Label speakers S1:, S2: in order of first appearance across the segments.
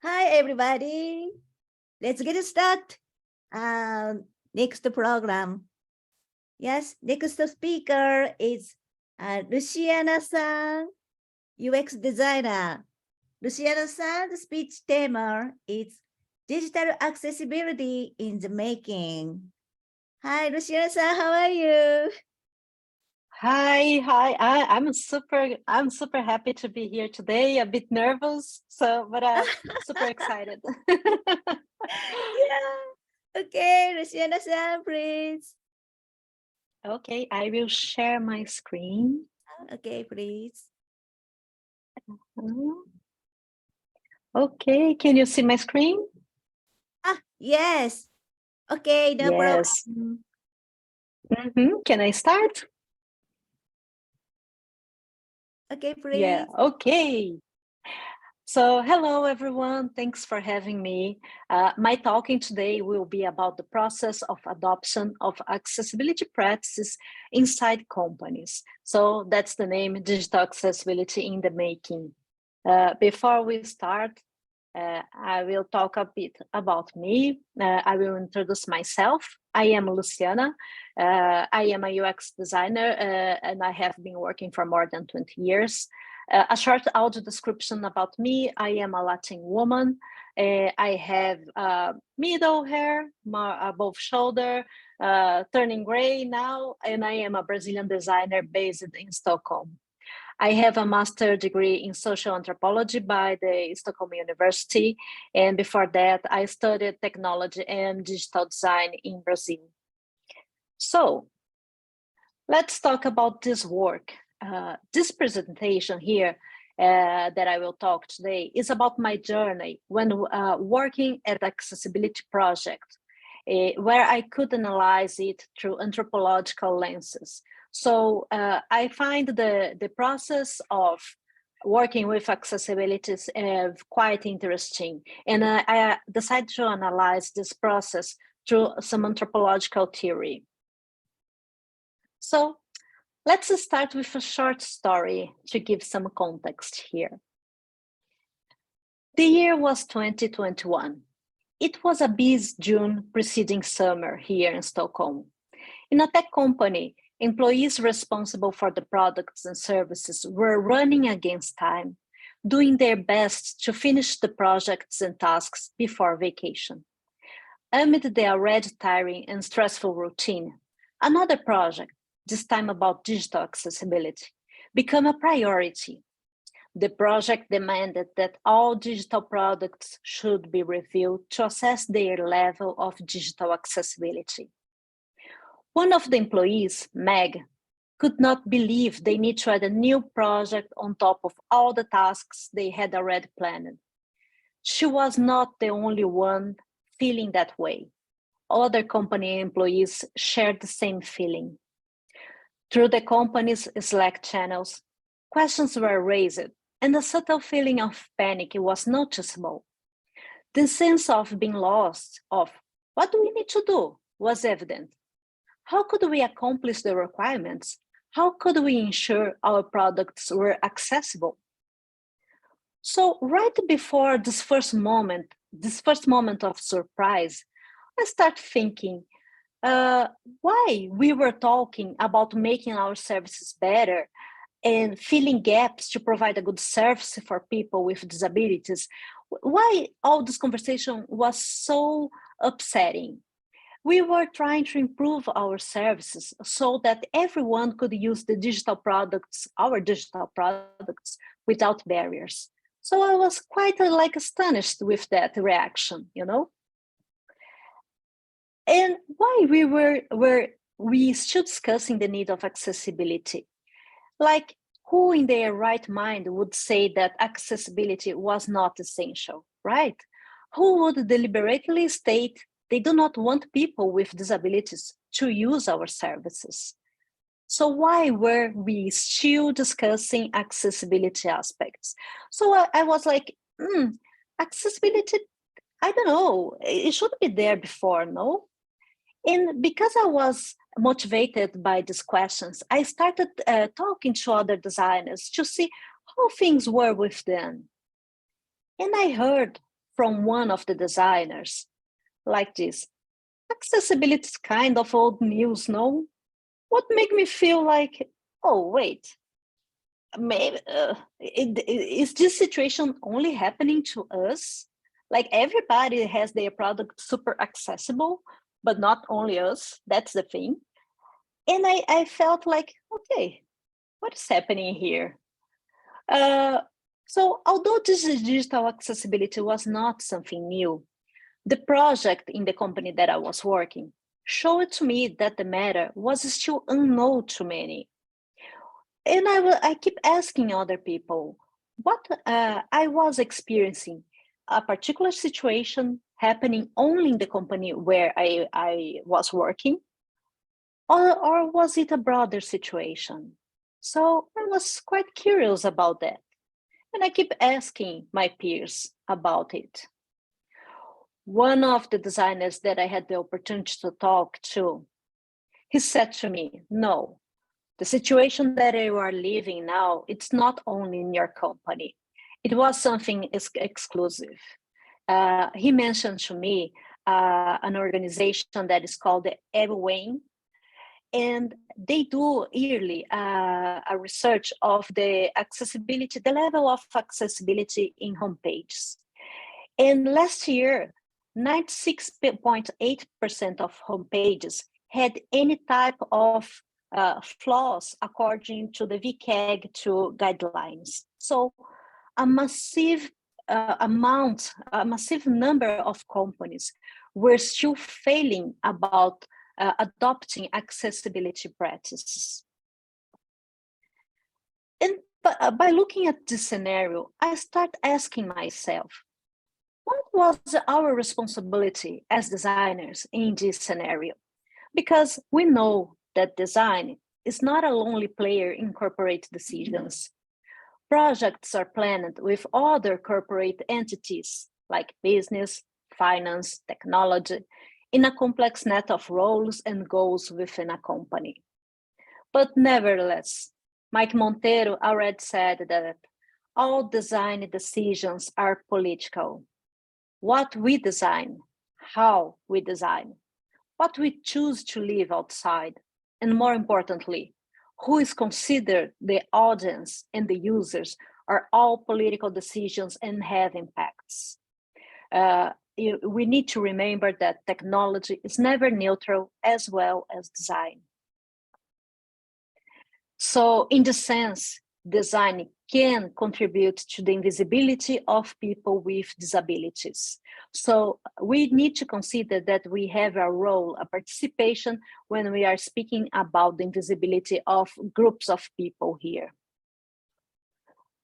S1: Hi, everybody. Let's get started. Next program. Yes, next speaker is Luciana-san, UX designer. Luciana-san's speech theme is digital accessibility in the making. Hi, Luciana-san, how are you?
S2: Hi. I'm super happy to be here today. A bit nervous, but I'm super excited.
S1: Yeah. Okay, Luciana-san, please.
S2: Okay, I will share my screen.
S1: Okay, please.
S2: Okay, can you see my screen?
S1: Yes. Okay, no
S2: Yes.
S1: problem.
S2: Can I start?
S1: Okay, please.
S2: Yeah, okay. So hello, everyone. Thanks for having me. My talking today will be about the process of adoption of accessibility practices inside companies. So that's the name, Digital Accessibility in the Making. Before we start, I will talk a bit about me. I will introduce myself. I am Luciana. I am a UX designer and I have been working for more than 20 years. A short audio description about me. I am a Latin woman. I have middle hair, above shoulder, turning gray now, and I am a Brazilian designer based in Stockholm. I have a master's degree in social anthropology by the Stockholm University. And before that, I studied technology and digital design in Brazil. So let's talk about this work. This presentation here that I will talk today is about my journey when working at accessibility project, where I could analyze it through anthropological lenses. So I find the process of working with accessibility is quite interesting. And I decided to analyze this process through some anthropological theory. So let's start with a short story to give some context here. The year was 2021. It was a busy June preceding summer here in Stockholm. In a tech company, employees responsible for the products and services were running against time, doing their best to finish the projects and tasks before vacation. Amid the already tiring and stressful routine, another project, this time about digital accessibility, became a priority. The project demanded that all digital products should be reviewed to assess their level of digital accessibility. One of the employees, Meg, could not believe they need to add a new project on top of all the tasks they had already planned. She was not the only one feeling that way. Other company employees shared the same feeling. Through the company's Slack channels, questions were raised and a subtle feeling of panic was noticeable. The sense of being lost, of what do we need to do, was evident. How could we accomplish the requirements? How could we ensure our products were accessible? So right before this first moment of surprise, I start thinking, why we were talking about making our services better and filling gaps to provide a good service for people with disabilities, why all this conversation was so upsetting. We were trying to improve our services so that everyone could use the digital products, our digital products, without barriers. So I was quite astonished with that reaction, you know? And why were we still discussing the need of accessibility? Like, who in their right mind would say that accessibility was not essential, right? Who would deliberately state they do not want people with disabilities to use our services? So why were we still discussing accessibility aspects? So I was like, accessibility, I don't know, it should be there before, no? And because I was motivated by these questions, I started talking to other designers to see how things were with them. And I heard from one of the designers like this: accessibility is kind of old news, no? What made me feel like, oh, wait, maybe is this situation only happening to us? Like everybody has their product super accessible, but not only us. That's the thing. And I felt like, okay, what is happening here? So although this digital accessibility was not something new, the project in the company that I was working showed to me that the matter was still unknown to many. And I keep asking other people what I was experiencing, a particular situation happening only in the company where I was working, or was it a broader situation? So I was quite curious about that. And I keep asking my peers about it. One of the designers that I had the opportunity to talk to, he said to me, no, the situation that you are living now, it's not only in your company. It was something exclusive. He mentioned to me an organization that is called the EuropeSession, and they do yearly a research of the accessibility, the level of accessibility in homepages. And last year, 96.8% of homepages had any type of flaws according to the WCAG2 guidelines. So a massive a massive number of companies were still failing about adopting accessibility practices. And by looking at this scenario, I start asking myself, what was our responsibility as designers in this scenario? Because we know that design is not a lonely player in corporate decisions. Projects are planned with other corporate entities like business, finance, technology, in a complex net of roles and goals within a company. But nevertheless, Mike Monteiro already said that all design decisions are political. What we design, how we design, what we choose to leave outside, and more importantly, who is considered the audience and the users are all political decisions and have impacts. We need to remember that technology is never neutral as well as design. So in the sense, design can contribute to the invisibility of people with disabilities. So we need to consider that we have a role, a participation when we are speaking about the invisibility of groups of people here.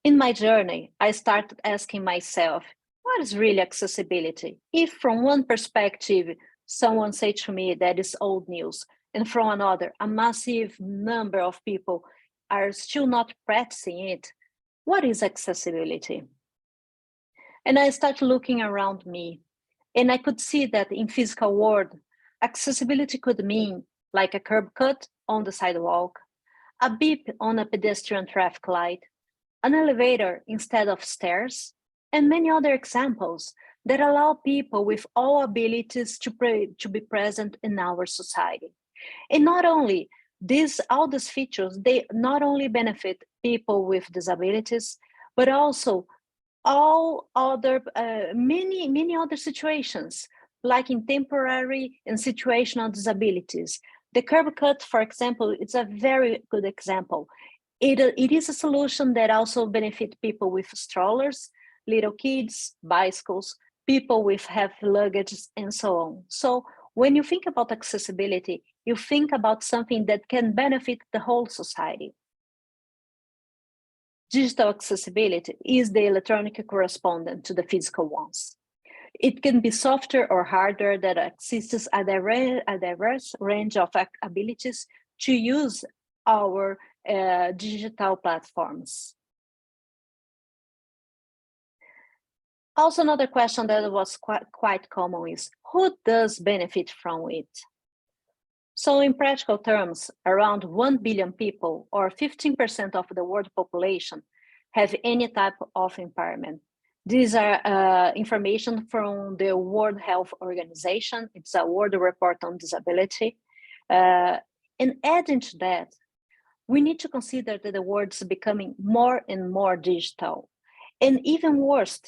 S2: In my journey, I started asking myself, what is really accessibility? If from one perspective, someone said to me that is old news, and from another, a massive number of people are still not practicing it, what is accessibility? And I started looking around me, and I could see that in physical world, accessibility could mean like a curb cut on the sidewalk, a beep on a pedestrian traffic light, an elevator instead of stairs, and many other examples that allow people with all abilities to be present in our society. And not only all these features, they not only benefit people with disabilities, but also all other, many other situations, like in temporary and situational disabilities. The curb cut, for example, it's a very good example. It is a solution that also benefits people with strollers, little kids, bicycles, people with heavy luggage, and so on. So when you think about accessibility, you think about something that can benefit the whole society. Digital accessibility is the electronic correspondent to the physical ones. It can be softer or harder that exists a diverse range of abilities to use our digital platforms. Also, another question that was quite common is, who does benefit from it? So in practical terms, around 1 billion people, or 15% of the world population, have any type of impairment. These are information from the World Health Organization. It's a World Report on Disability. And adding to that, we need to consider that the world is becoming more and more digital. And even worse,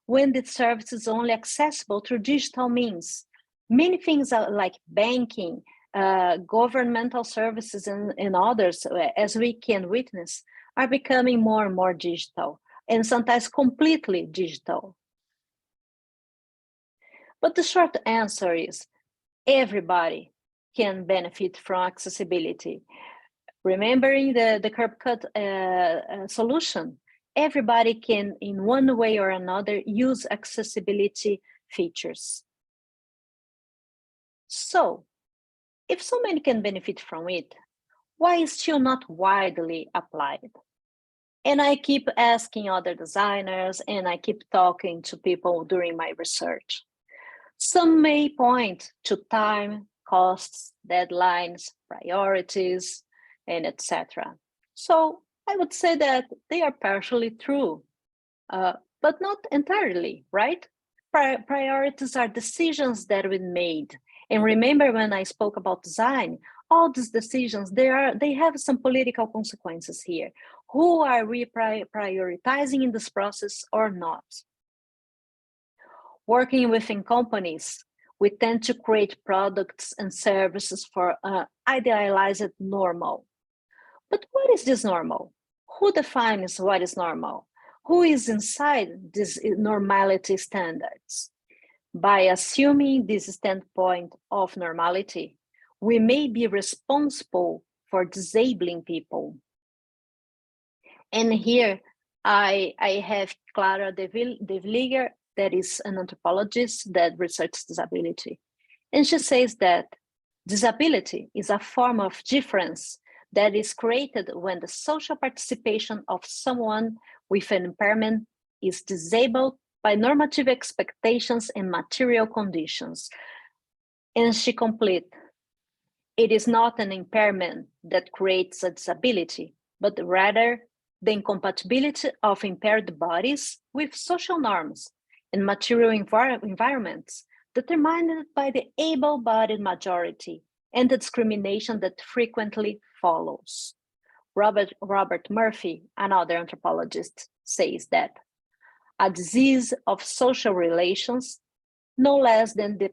S2: when the service is only accessible through digital means. Many things are like banking, governmental services and others, as we can witness, are becoming more and more digital, and sometimes completely digital. But the short answer is everybody can benefit from accessibility. Remembering the curb cut solution, everybody can, in one way or another, use accessibility features. So, if so many can benefit from it, why is still not widely applied? And I keep asking other designers, and I keep talking to people during my research. Some may point to time, costs, deadlines, priorities, and etc. So I would say that they are partially true, but not entirely, right? Priorities are decisions that we made. And remember when I spoke about design, all these decisions, they have some political consequences here. Who are we prioritizing in this process or not? Working within companies, we tend to create products and services for idealized normal. But what is this normal? Who defines what is normal? Who is inside these normality standards? By assuming this standpoint of normality, we may be responsible for disabling people. And here I have Clara de Vlieger, that is an anthropologist that researches disability. And she says that disability is a form of difference that is created when the social participation of someone with an impairment is disabled by normative expectations and material conditions. And she completes, it is not an impairment that creates a disability, but rather the incompatibility of impaired bodies with social norms and material environments determined by the able-bodied majority and the discrimination that frequently follows. Robert Murphy, another anthropologist, says that a disease of social relations no less than the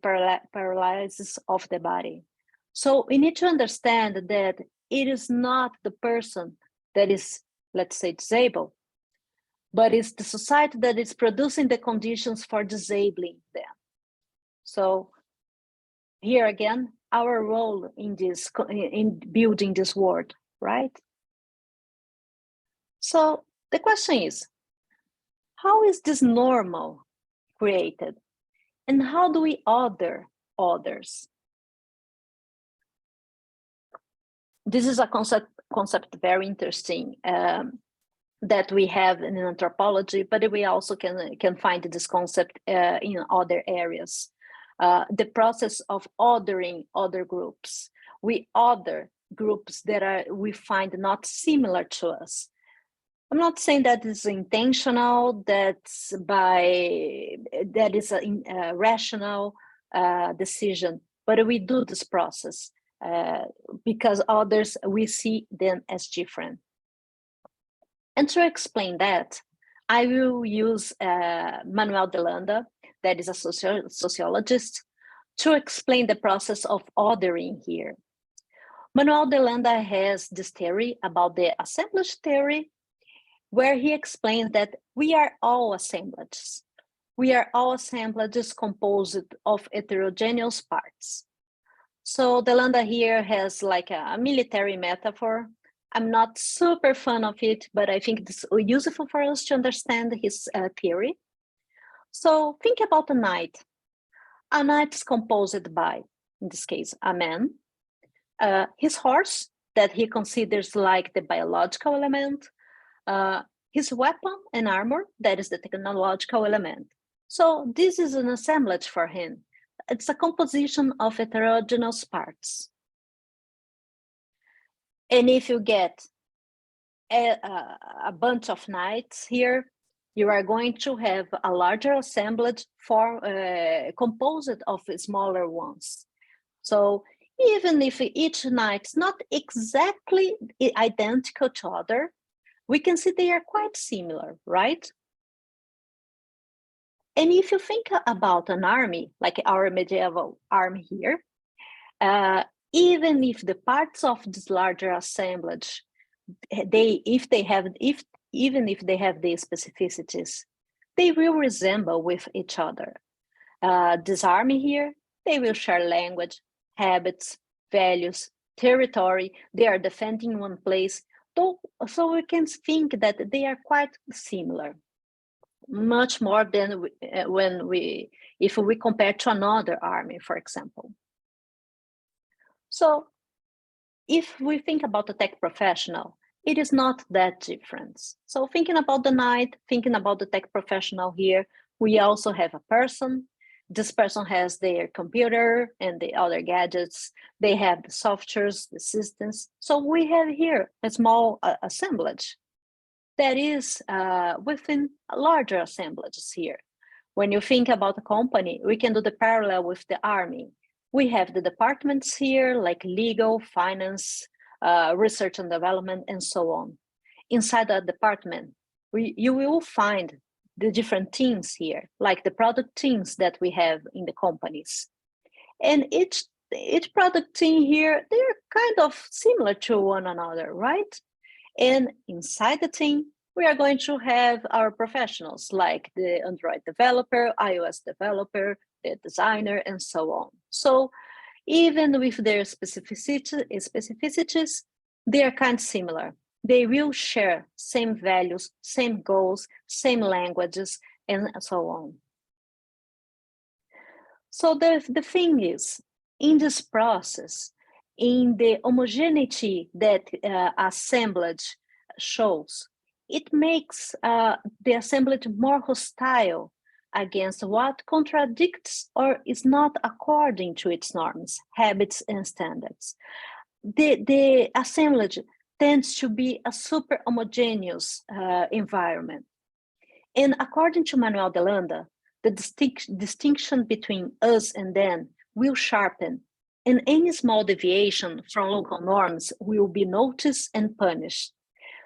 S2: paralysis of the body. So we need to understand that it is not the person that is, let's say, disabled, but it's the society that is producing the conditions for disabling them. So here again, our role in this, in building this world, right? So the question is, how is this normal created? And how do we order others? This is a concept very interesting that we have in anthropology, but we also can find this concept in other areas. The process of ordering other groups. We order groups that we find not similar to us. I'm not saying that is intentional, that is a rational decision, but we do this process because others, we see them as different. And to explain that, I will use Manuel de Landa, that is a sociologist, to explain the process of ordering here. Manuel de Landa has this theory about the assemblage theory, where he explains that we are all assemblages. We are all assemblages composed of heterogeneous parts. So de Landa here has like a military metaphor. I'm not super fan of it, but I think it's useful for us to understand his theory. So think about a knight. A knight is composed by, in this case, a man, his horse, that he considers like the biological element, his weapon and armor, that is the technological element. So this is an assemblage for him. It's a composition of heterogeneous parts. And if you get a bunch of knights here, you are going to have a larger assemblage composed of smaller ones. So even if each knight is not exactly identical to other, we can see they are quite similar, right? And if you think about an army, like our medieval army here, even if the parts of this larger assemblage, even if they have these specificities, they will resemble with each other. This army here, they will share language, habits, values, territory. They are defending one place. So we can think that they are quite similar, much more than if we compare to another army, for example. So if we think about the tech professional, it is not that different. So thinking about the knight, thinking about the tech professional here, we also have a person. This person has their computer and the other gadgets. They have the softwares, the systems. So we have here a small assemblage that is within larger assemblages here. When you think about a company, we can do the parallel with the army. We have the departments here, like legal, finance, research and development, and so on. Inside that department, you will find the different teams here, like the product teams that we have in the companies. And each product team here, they're kind of similar to one another, right? And inside the team, we are going to have our professionals like the Android developer, iOS developer, the designer, and so on. So even with their specificities, they are kind of similar. They will share same values, same goals, same languages, and so on. So the thing is, in this process, in the homogeneity that assemblage shows, it makes the assemblage more hostile against what contradicts or is not according to its norms, habits, and standards. The assemblage tends to be a super homogeneous environment. And according to Manuel de Landa, the distinction between us and them will sharpen, and any small deviation from local norms will be noticed and punished.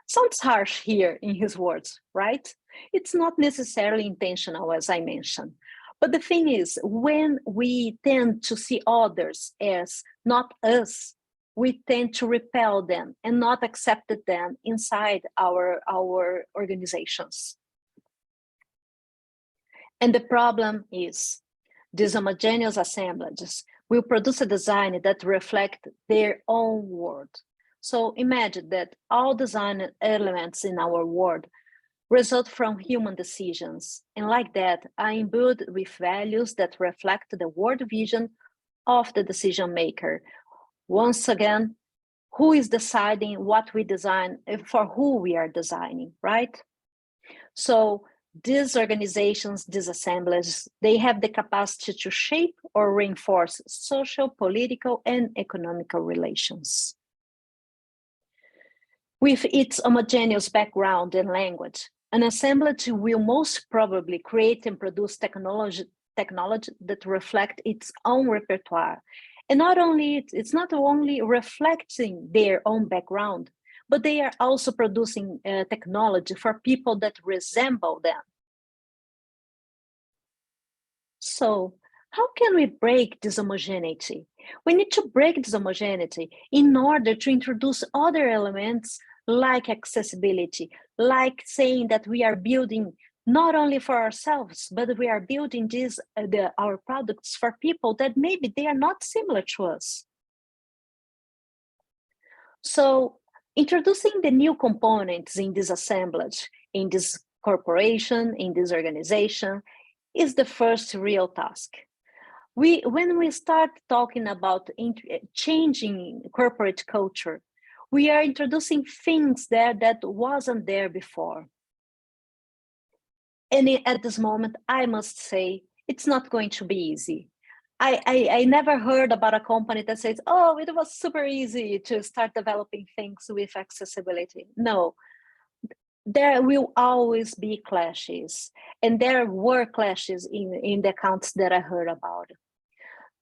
S2: Sounds harsh here in his words, right? It's not necessarily intentional, as I mentioned. But the thing is, when we tend to see others as not us, we tend to repel them and not accept them inside our organizations. And the problem is, these homogeneous assemblages will produce a design that reflects their own world. So imagine that all design elements in our world result from human decisions, and like that, are imbued with values that reflect the world vision of the decision maker. Once again, who is deciding what we design, for who we are designing, right? So these organizations, these assemblies, they have the capacity to shape or reinforce social, political, and economical relations. With its homogeneous background and language, an assemblage will most probably create and produce technology that reflect its own repertoire. And it's not only reflecting their own background, but they are also producing technology for people that resemble them. So how can we break this homogeneity? We need to break this homogeneity in order to introduce other elements like accessibility, like saying that we are building not only for ourselves, but we are building our products for people that maybe they are not similar to us. So introducing the new components in this assemblage, in this corporation, in this organization, is the first real task. When we start talking about changing corporate culture, we are introducing things there that wasn't there before. And at this moment, I must say, it's not going to be easy. I never heard about a company that says, oh, it was super easy to start developing things with accessibility. No, there will always be clashes, and there were clashes in the accounts that I heard about.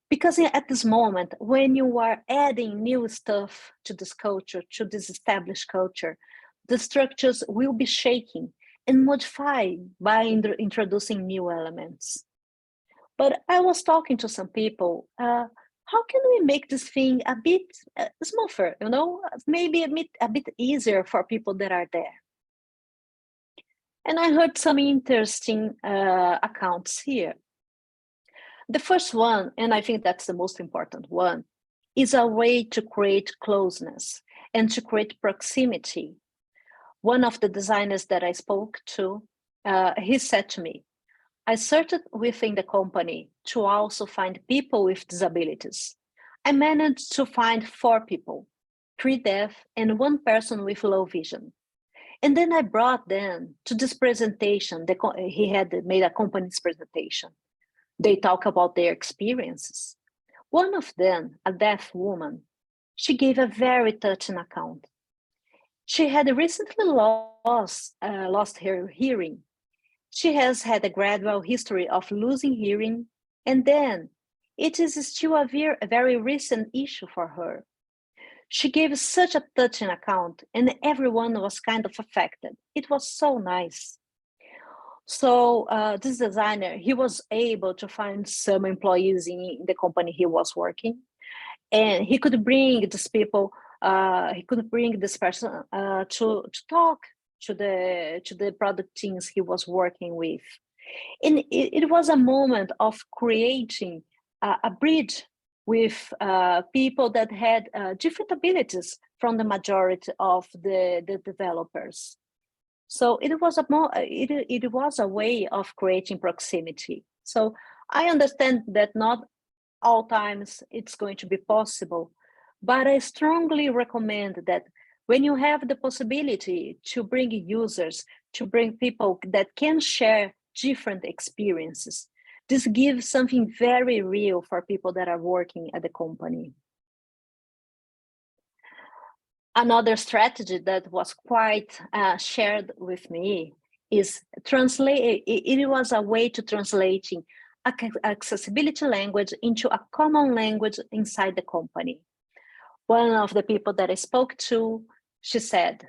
S2: Because at this moment, when you are adding new stuff to this culture, to this established culture, the structures will be shaking and modified by introducing new elements. But I was talking to some people, how can we make this thing a bit smoother, you know, maybe a bit easier for people that are there? And I heard some interesting accounts here. The first one, and I think that's the most important one, is a way to create closeness and to create proximity. One of the designers that I spoke to, he said to me, I searched within the company to also find people with disabilities. I managed to find 4 people, 3 deaf and 1 person with low vision. And then I brought them to this presentation. He had made a company's presentation. They talk about their experiences. One of them, a deaf woman, she gave a very touching account. She had recently lost her hearing. She has had a gradual history of losing hearing, and then it is still a very recent issue for her. She gave such a touching account, and everyone was kind of affected. It was so nice. So this designer, he was able to find some employees in the company he was working, and he could bring these people, he could bring this person to talk to the product teams he was working with. And it was a moment of creating a bridge with people that had different abilities from the majority of the developers. So it was a way of creating proximity. So I understand that not all times it's going to be possible, but I strongly recommend that when you have the possibility to bring users, to bring people that can share different experiences, this gives something very real for people that are working at the company. Another strategy that was quite shared with me is it was a way to translating accessibility language into a common language inside the company. One of the people that I spoke to, she said,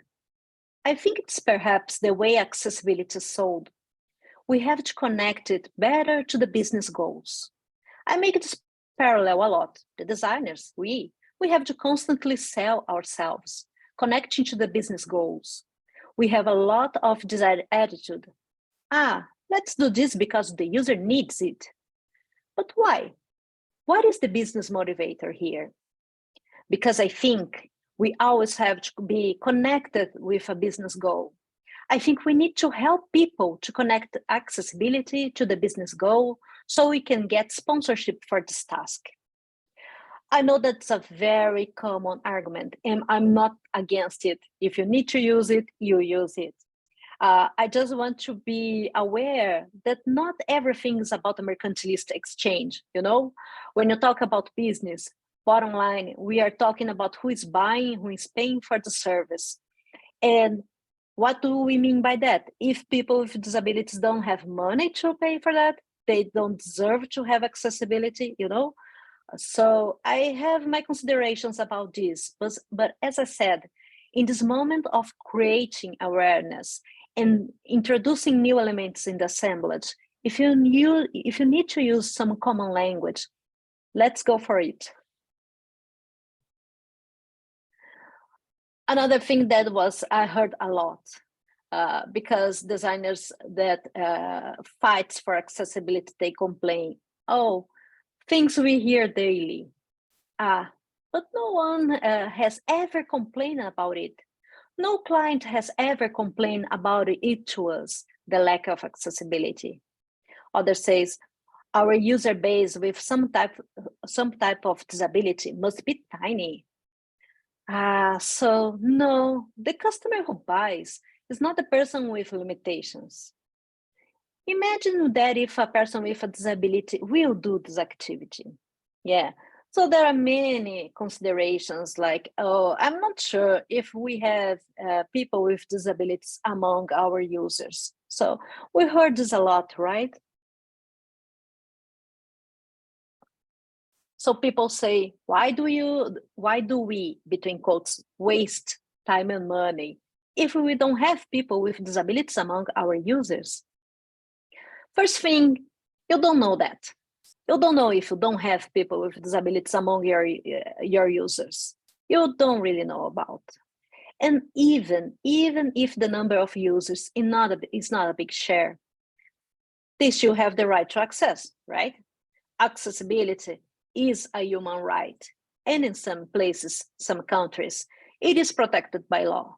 S2: I think it's perhaps the way accessibility is sold. We have to connect it better to the business goals. I make this parallel a lot. The designers, we have to constantly sell ourselves, connecting to the business goals. We have a lot of desired attitude. Let's do this because the user needs it. But why? What is the business motivator here? Because I think we always have to be connected with a business goal. I think we need to help people to connect accessibility to the business goal so we can get sponsorship for this task. I know that's a very common argument, and I'm not against it. If you need to use it, you use it. I just want to be aware that not everything is about a mercantilist exchange. You know, when you talk about business, bottom line, we are talking about who is buying, who is paying for the service. And what do we mean by that? If people with disabilities don't have money to pay for that, they don't deserve to have accessibility, you know? So I have my considerations about this, but as I said, in this moment of creating awareness and introducing new elements in the assemblage, if you need to use some common language, let's go for it. Another thing that I heard a lot, because designers that fights for accessibility, they complain, things we hear daily. But no one has ever complained about it. No client has ever complained about it to us, the lack of accessibility. Others says, our user base with some type of disability must be tiny. So no, the customer who buys is not a person with limitations. Imagine that if a person with a disability will do this activity. Yeah, So there are many considerations like, oh, I'm not sure if we have people with disabilities among our users. So we heard this a lot, right? So people say, why do we, between quotes, waste time and money if we don't have people with disabilities among our users? First thing, you don't know that. You don't know if you don't have people with disabilities among your users. You don't really know about. And even if the number of users is not a big share, they still have the right to access, right? Accessibility is a human right. And in some places, some countries, it is protected by law.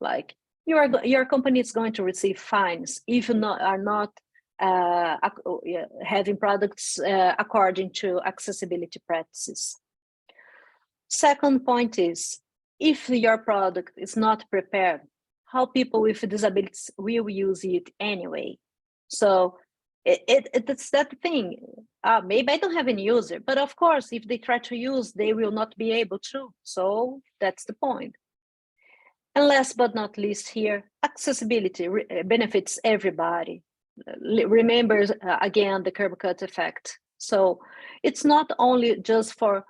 S2: Like your company is going to receive fines if you are not having products according to accessibility practices. Second point is, if your product is not prepared, how people with disabilities will use it anyway. So it's that thing. Maybe I don't have any user, but of course, if they try to use, they will not be able to. So that's the point. And last but not least here, accessibility benefits everybody. Remember, again, the curb cut effect. So it's not only just for,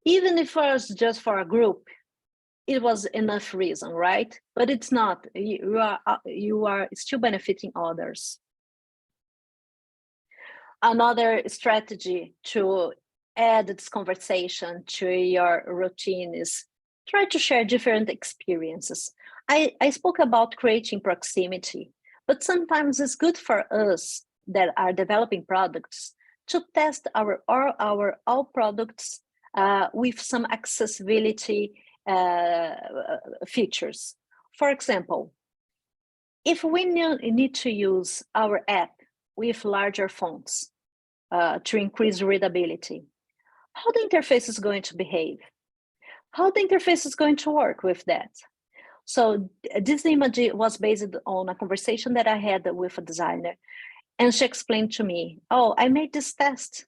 S2: even if it was just for a group, it was enough reason, right? But it's not. You are still benefiting others. Another strategy to add this conversation to your routine is try to share different experiences. I spoke about creating proximity, but sometimes it's good for us that are developing products to test all products with some accessibility features. For example, if we need to use our app with larger fonts to increase readability, how the interface is going to behave? How the interface is going to work with that? So this image was based on a conversation that I had with a designer, and she explained to me, oh, I made this test.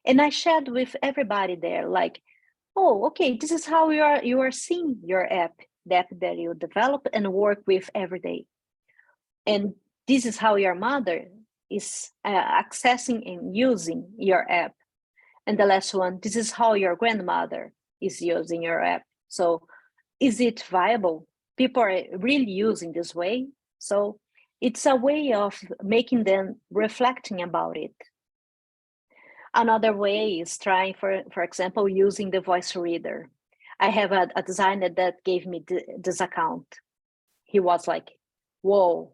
S2: And I shared with everybody there, like, oh, okay, this is how you are seeing your app, the app that you develop and work with every day. And this is how your mother is accessing and using your app. And the last one, this is how your grandmother is using your app. So is it viable? People are really using this way. So it's a way of making them reflecting about it. Another way is trying, for example, using the voice reader. I have a designer that gave me this account. He was like, whoa,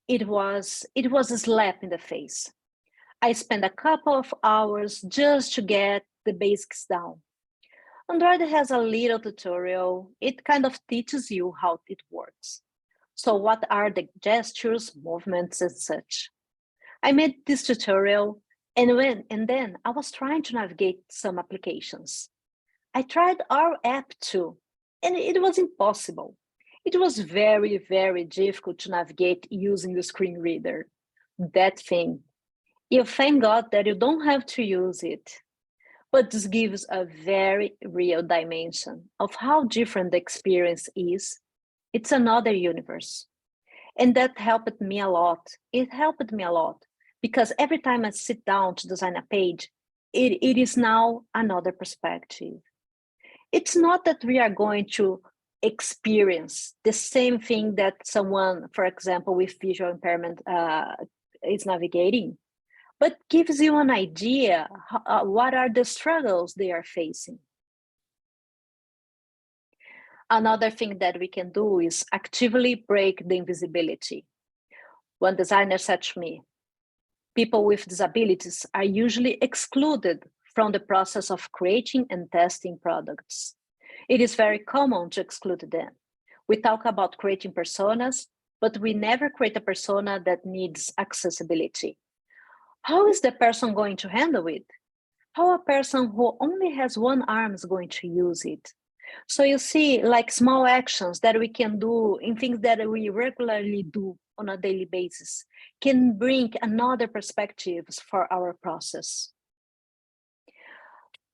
S2: it was a slap in the face. I spent a couple of hours just to get the basics down. Android has a little tutorial. It kind of teaches you how it works. So what are the gestures, movements, and such? I made this tutorial, and then I was trying to navigate some applications. I tried our app too, and it was impossible. It was very, very difficult to navigate using the screen reader. That thing. You thank God that you don't have to use it. But this gives a very real dimension of how different the experience is. It's another universe. And that helped me a lot. It helped me a lot because every time I sit down to design a page, it is now another perspective. It's not that we are going to experience the same thing that someone, for example, with visual impairment is navigating, but gives you an idea what are the struggles they are facing. Another thing that we can do is actively break the invisibility. One designer said to me, people with disabilities are usually excluded from the process of creating and testing products. It is very common to exclude them. We talk about creating personas, but we never create a persona that needs accessibility. How is the person going to handle it? How a person who only has one arm is going to use it? So you see, like small actions that we can do in things that we regularly do on a daily basis can bring another perspectives for our process.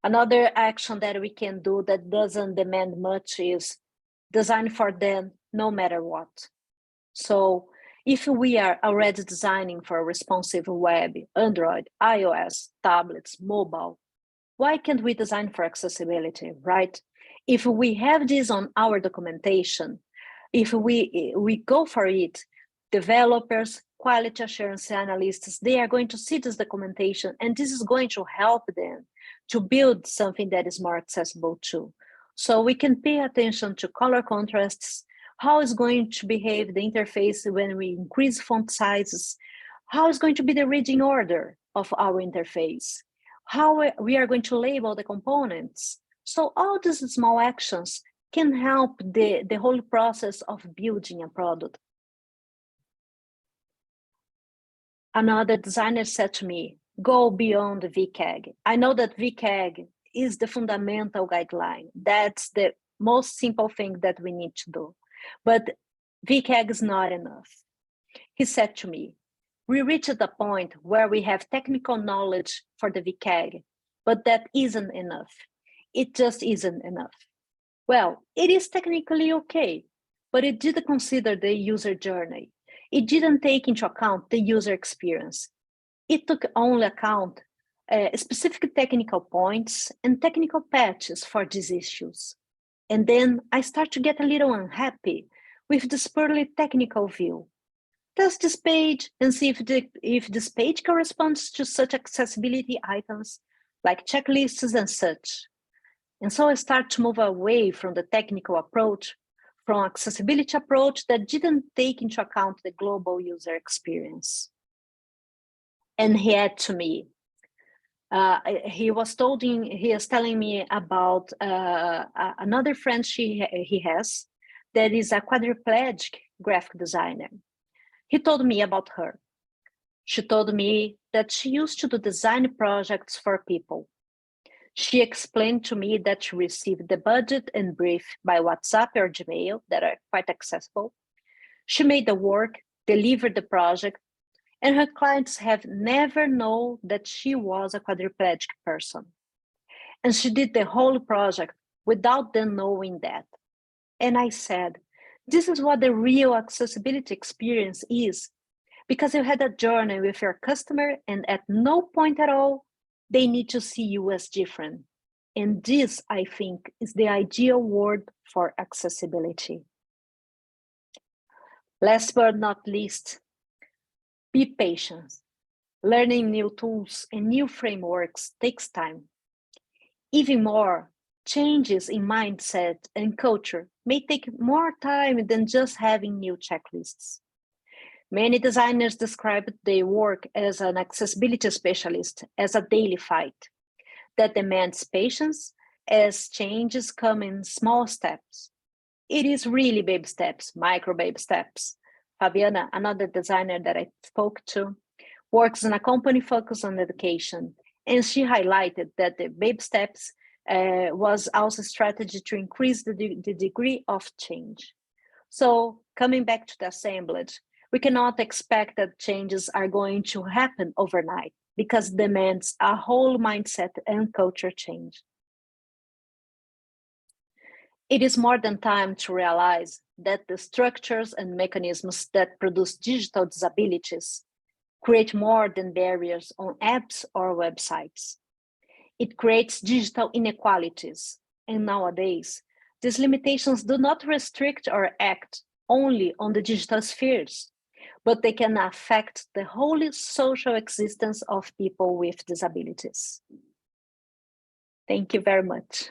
S2: Another action that we can do that doesn't demand much is design for them no matter what. So if we are already designing for a responsive web, Android, iOS, tablets, mobile, why can't we design for accessibility, right? If we have this on our documentation, if we go for it, developers, quality assurance analysts, they are going to see this documentation, and this is going to help them to build something that is more accessible too. So we can pay attention to color contrasts, how is going to behave the interface when we increase font sizes, how is going to be the reading order of our interface, how we are going to label the components. So all these small actions can help the whole process of building a product. Another designer said to me, go beyond VCAG. I know that VCAG is the fundamental guideline. That's the most simple thing that we need to do. But VCAG is not enough. He said to me, we reached a point where we have technical knowledge for the VCAG, but that isn't enough. It just isn't enough. Well, it is technically okay, but it didn't consider the user journey. It didn't take into account the user experience. It took only account specific technical points and technical patches for these issues. And then I start to get a little unhappy with this purely technical view. Test this page and see if this page corresponds to such accessibility items like checklists and such. And so I start to move away from the technical approach, from accessibility approach that didn't take into account the global user experience. And he had to me, he was telling me about another friend he has that is a quadriplegic graphic designer. He told me about her. She told me that she used to do design projects for people. She explained to me that she received the budget and brief by WhatsApp or Gmail that are quite accessible. She made the work, delivered the project, and her clients have never known that she was a quadriplegic person. And she did the whole project without them knowing that. And I said, this is what the real accessibility experience is, because you had a journey with your customer and at no point at all, they need to see you as different. And this, I think, is the ideal word for accessibility. Last but not least, be patient. Learning new tools and new frameworks takes time. Even more, changes in mindset and culture may take more time than just having new checklists. Many designers describe their work as an accessibility specialist as a daily fight that demands patience as changes come in small steps. It is really baby steps, micro baby steps. Fabiana, another designer that I spoke to, works in a company focused on education, and she highlighted that the baby steps was also a strategy to increase the degree of change. So coming back to the assemblage, we cannot expect that changes are going to happen overnight because it demands a whole mindset and culture change. It is more than time to realize that the structures and mechanisms that produce digital disabilities create more than barriers on apps or websites. It creates digital inequalities, and nowadays, these limitations do not restrict or act only on the digital spheres, but they can affect the whole social existence of people with disabilities. Thank you very much.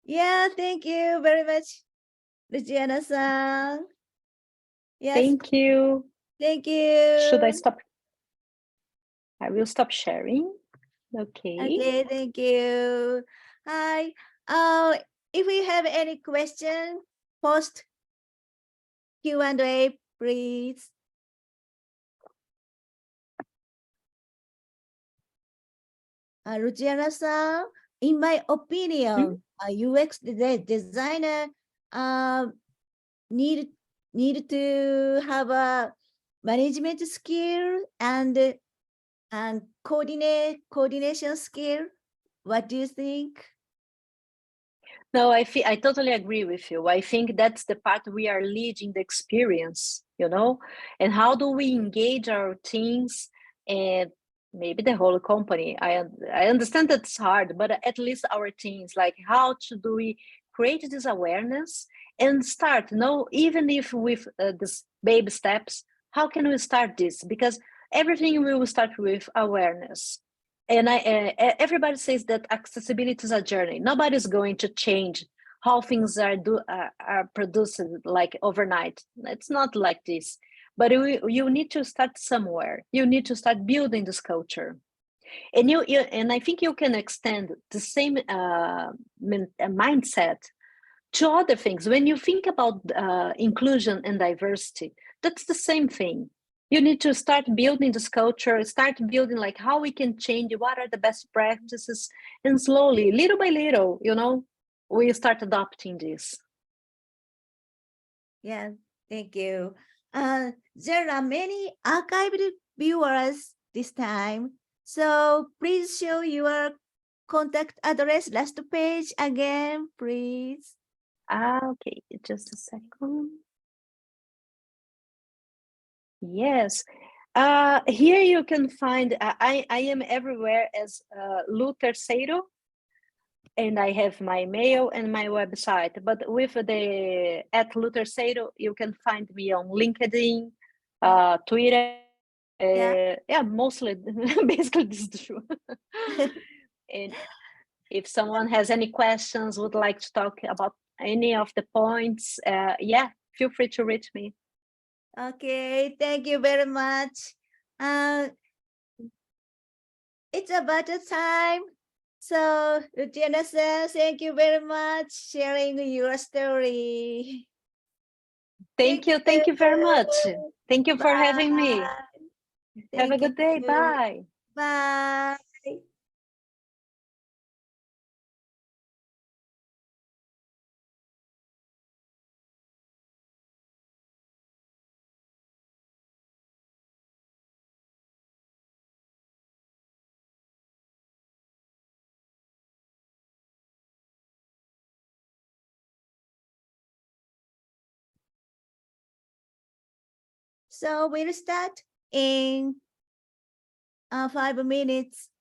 S1: Yeah, thank you very much, Luciana-san. Yes.
S2: Thank you.
S1: Thank you.
S2: Should I stop? I will stop sharing. Okay.
S1: Okay, thank you. Hi. If we have any question, post Q&A, please. Luciana-san, in my opinion, a UX designer need to have a management skill and and coordination skill. What do you think?
S2: No, I totally agree with you. I think that's the part we are leading the experience, you know, and how do we engage our teams and maybe the whole company. I understand that's hard, but at least our teams, like how to do we create this awareness and start, you know, even if with this baby steps, how can we start this? Because everything will start with awareness. And everybody says that accessibility is a journey. Nobody's going to change how things are produced like overnight. It's not like this. But you need to start somewhere. You need to start building this culture, and and I think you can extend the same mindset to other things. When you think about inclusion and diversity, that's the same thing. You need to start building this culture, start building like how we can change, what are the best practices, and slowly, little by little, you know, we start adopting this.
S1: Yeah, thank you. There are many archived viewers this time, so please show your contact address last page again, please.
S2: Okay, just a second. Yes. Here you can find, I am everywhere as LuCaterceiro, and I have my mail and my website. But with the at LuCaterceiro, you can find me on LinkedIn, Twitter.
S1: Yeah.
S2: Yeah, mostly, basically this is true. And if someone has any questions, would like to talk about any of the points, yeah, feel free to reach me.
S1: Okay, thank you very much. It's about the time. So, Luciana says, thank you very much sharing your story.
S2: Thank you very much. Thank you for having me.
S1: Bye.
S2: Have a
S1: Thank
S2: good day.
S1: you.
S2: Bye.
S1: Bye. So we'll start in 5 minutes.